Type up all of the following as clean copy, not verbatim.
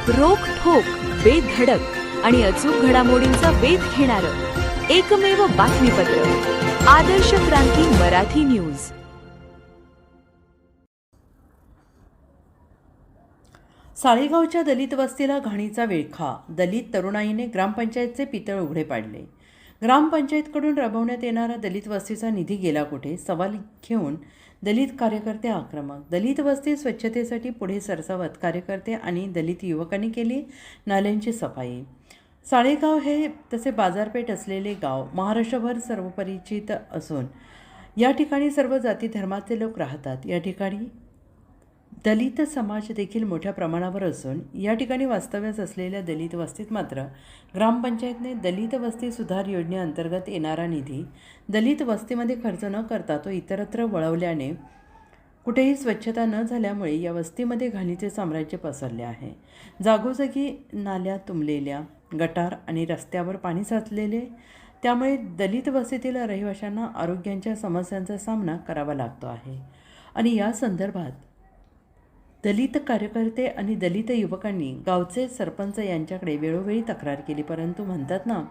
रोखठोक, बेधडक आणि अचूक घडामोडींचा वेध घेणारं एकमेव बातमीपत्र आदर्श क्रांती मराठी न्यूज. साळेगावच्या दलित वस्तीला घाणीचा विळखा. दलित तरुणाईने ग्रामपंचायतचे पितळ उघडे पाडले. ग्रामपंचायतकडून राबवण्यात येणारा दलित वस्तीचा निधी गेला कुठे? सवाल घेऊन दलित कार्यकर्ते आक्रमक. दलित वस्ती स्वच्छतेसाठी पुढे सरसावत कार्यकर्ते आणि दलित युवकांनी केली नाल्यांची सफाई. साळेगाव हे तसे बाजारपेठ असलेले गाव महाराष्ट्रभर सर्वपरिचित असून या ठिकाणी सर्व जाती धर्माचे लोक राहतात. या ठिकाणी दलित समाज देखील मोठ्या प्रमाणावर असून या ठिकाणी वास्तव्यास असलेल्या दलित वस्तीत मात्र ग्रामपंचायतने दलित वस्ती सुधार योजनेअंतर्गत येणारा निधी दलित वस्तीमध्ये खर्च न करता तो इतरत्र वळवल्याने कुठेही स्वच्छता न झाल्यामुळे या वस्तीमध्ये घाणीचे साम्राज्य पसरले आहे. जागोजागी नाल्या तुंबलेल्या, गटार आणि रस्त्यावर पाणी साचलेले, त्यामुळे दलित वस्तीतील रहिवाशांना आरोग्याच्या समस्यांचा सामना करावा लागतो आहे. आणि या संदर्भात दलित कार्यकर्ते आणि दलित युवकांनी गावचे सरपंच यांच्याकडे वेळोवेळी तक्रार केली, परंतु म्हणतात ना,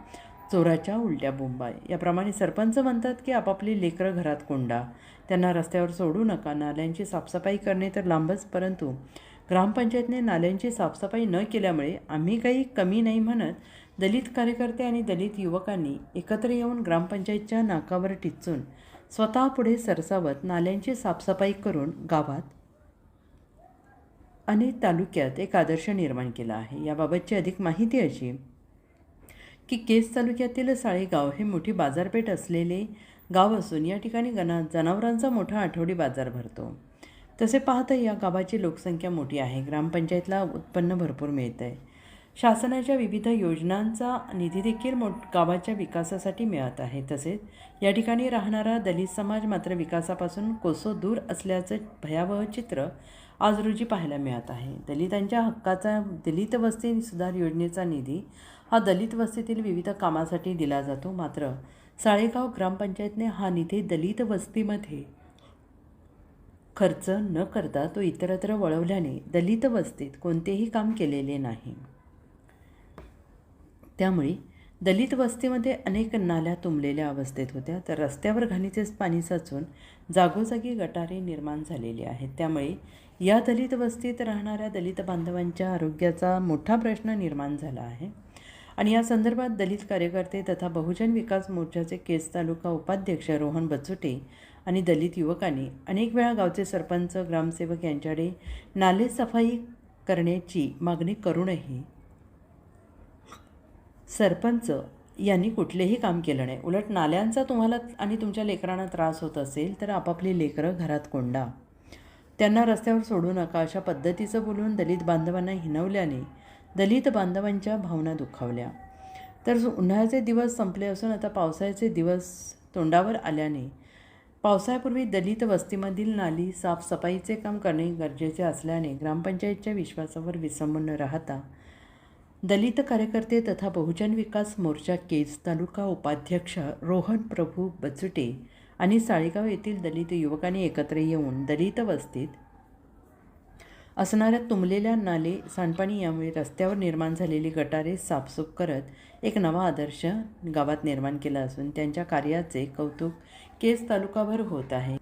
चोराच्या उलट्या बोंबा. याप्रमाणे सरपंच म्हणतात की आपापली लेकरं घरात कोंडा, त्यांना रस्त्यावर सोडू नका, नाल्यांची साफसफाई करणे तर लांबच, परंतु ग्रामपंचायतने नाल्यांची साफसफाई न केल्यामुळे आम्ही काही कमी नाही म्हणत दलित कार्यकर्ते आणि दलित युवकांनी एकत्र येऊन ग्रामपंचायतच्या नाकावर टिच्चून स्वतः पुढे सरसावत नाल्यांची साफसफाई करून गावात आणि तालुक्यात एक आदर्श निर्माण केला आहे. याबाबतची अधिक माहिती अशी की केज तालुक्यातील साळेगाव हे मोठी बाजारपेठ असलेले गाव असून या ठिकाणी जनावरांचा मोठा आठवडी बाजार भरतो. तसे पाहता या गावाची लोकसंख्या मोठी आहे. ग्रामपंचायतला उत्पन्न भरपूर मिळतं आहे. शासनाच्या विविध योजनांचा निधी देखील गावाच्या विकासासाठी मिळत आहे. तसेच या ठिकाणी राहणारा दलित समाज मात्र विकासापासून कोसो दूर असल्याचं भयावह चित्र आज रोजी पाहायला मिळत आहे. दलितांच्या हक्काचा दलित वस्ती सुधार योजनेचा निधी हा दलित वस्तीतील विविध कामासाठी दिला जातो. मात्र साळेगाव ग्रामपंचायतने हा निधी दलित वस्तीमध्ये खर्च न करता तो इतरत्र वळवल्याने दलित वस्तीत कोणतेही काम केलेले नाही. त्यामुळे दलित वस्तीमध्ये अनेक नाल्या तुंबलेल्या अवस्थेत होत्या, तर रस्त्यावर घाणीचेच पाणी साचून जागोजागी गटारे निर्माण झालेली आहेत. त्यामुळे या दलित वस्तीत राहणाऱ्या दलित बांधवांच्या आरोग्याचा मोठा प्रश्न निर्माण झाला आहे. आणि या संदर्भात दलित कार्यकर्ते तथा बहुजन विकास मोर्चाचे केज तालुका उपाध्यक्ष रोहन बचुटे आणि दलित युवकांनी अनेक वेळा गावचे सरपंच, ग्रामसेवक यांच्याकडे नाले सफाई करण्याची मागणी करूनही सरपंच यांनी कुठलेही काम केलं नाही. उलट नाल्यांचा तुम्हाला आणि तुमच्या लेकरांना त्रास होत असेल तर आपापली लेकरं घरात कोंडा, त्यांना रस्त्यावर सोडू नका, अशा पद्धतीचं बोलून दलित बांधवांना हिणवल्याने दलित बांधवांच्या भावना दुखावल्या. तर उन्हाळ्याचे दिवस संपले असून आता पावसाळ्याचे दिवस तोंडावर आल्याने पावसाळ्यापूर्वी दलित वस्तीमधील नाली साफसफाईचे काम करणे गरजेचे असल्याने ग्रामपंचायतच्या विश्वासावर विसंबून न राहता दलित कार्यकर्ते तथा बहुजन विकास मोर्चा केज तालुका उपाध्यक्ष रोहन प्रभू बचुटे आणि साळेगाव येथील दलित युवकांनी एकत्र येऊन दलित वस्तीत असणाऱ्या तुंबलेल्या नाले, सांडपाणी यामुळे रस्त्यावर निर्माण झालेली गटारे साफसूफ करत एक नवा आदर्श गावात निर्माण केला असून त्यांच्या कार्याचे कौतुक केज तालुकाभर होत आहे.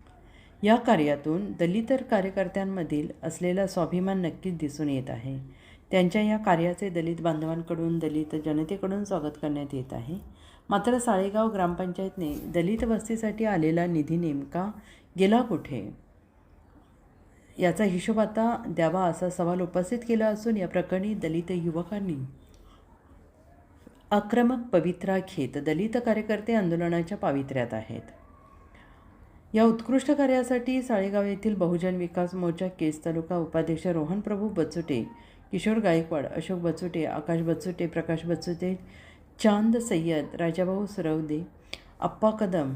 या कार्यातून दलित कार्यकर्त्यांमधील असलेला स्वाभिमान नक्कीच दिसून येत आहे. त्यांच्या या कार्याचे दलित बांधवांकडून, दलित जनतेकडून स्वागत करण्यात येत आहे. मात्र साळेगाव ग्रामपंचायतने दलित वस्तीसाठी आलेला निधी नेमका गेला कुठे याचा हिशोब आता द्यावा असा सवाल उपस्थित केला असून या प्रकरणी दलित युवकांनी आक्रमक पवित्रा घेत दलित कार्यकर्ते आंदोलनाच्या पावित्र्यात आहेत. या उत्कृष्ट कार्यासाठी साळेगाव येथील बहुजन विकास मोर्चा केज तालुका उपाध्यक्ष रोहन प्रभू बचुटे, किशोर गायकवाड, अशोक बचुटे, आकाश बचुटे, प्रकाश बचुटे, चांद सय्यद, राजाभाऊ सुरवदे, अप्पा कदम,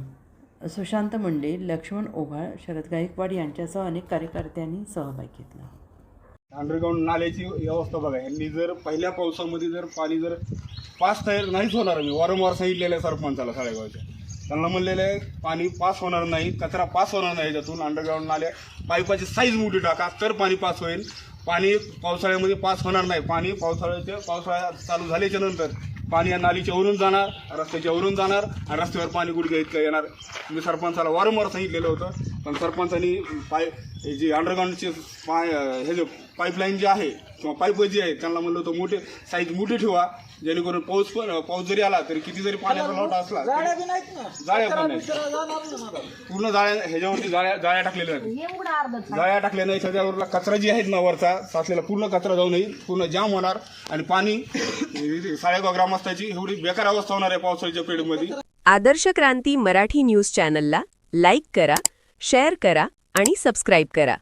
सुशांत मुंडे, लक्ष्मण ओभाळ, शरद गायकवाड यांच्यासह अनेक कार्यकर्त्यांनी सहभाग घेतला. अंडरग्राऊंड नाल्याची व्यवस्था बघा, यांनी जर पहिल्या पावसामध्ये जर पाणी जर पास तयार नाहीच होणार, मी वारंवार सांगितलेलं सरपंचाला साळेगावच्या, त्यांना म्हणलेलं आहे पाणी पास होणार नाही, कचरा पास होणार नाही, याच्यातून अंडरग्राऊंड नाल्या पाईपाची साईज मोठी टाका तर पाणी पास होईल. पाणी पावसाळ्यामध्ये पास होणार नाही. पाणी पावसाळा चालू झाल्याच्या नंतर पाणी या नालीच्या वरून जाणार, रस्त्याच्या वरून जाणार आणि रस्त्यावर पाणी गुडघ्या इतकं येणार. मी सरपंचाला वारंवार सांगितलेलं होतं, पण सरपंचांनी जे अंडरग्राऊंडचे हे जे पाईपलाईन जे आहे किंवा पाईप जे आहे त्यांना म्हणलं होतं मोठे साईज मोठी ठेवा, जेणेकरून पाऊस जरी आला तरी किती जरी पाण्याचा लोटा असला जाळ्या पण नाही, पूर्ण जाळ्या ह्याच्यावरती जाळ्या टाकलेल्या आहेत. जाळ्या टाकल्या नाही, त्याच्यावरला कचरा जी आहेत ना वरचा साचलेला पूर्ण कचरा जाऊन येईल, पूर्ण जाम होणार आणि पाणी साळेगाव ग्रामस्थाची एवढी बेकार अवस्था होणार आहे पावसाळ्याच्या पिरियडमध्ये. आदर्श क्रांती मराठी न्यूज चॅनलला लाईक करा, शेअर करा आणि सबस्क्राईब करा.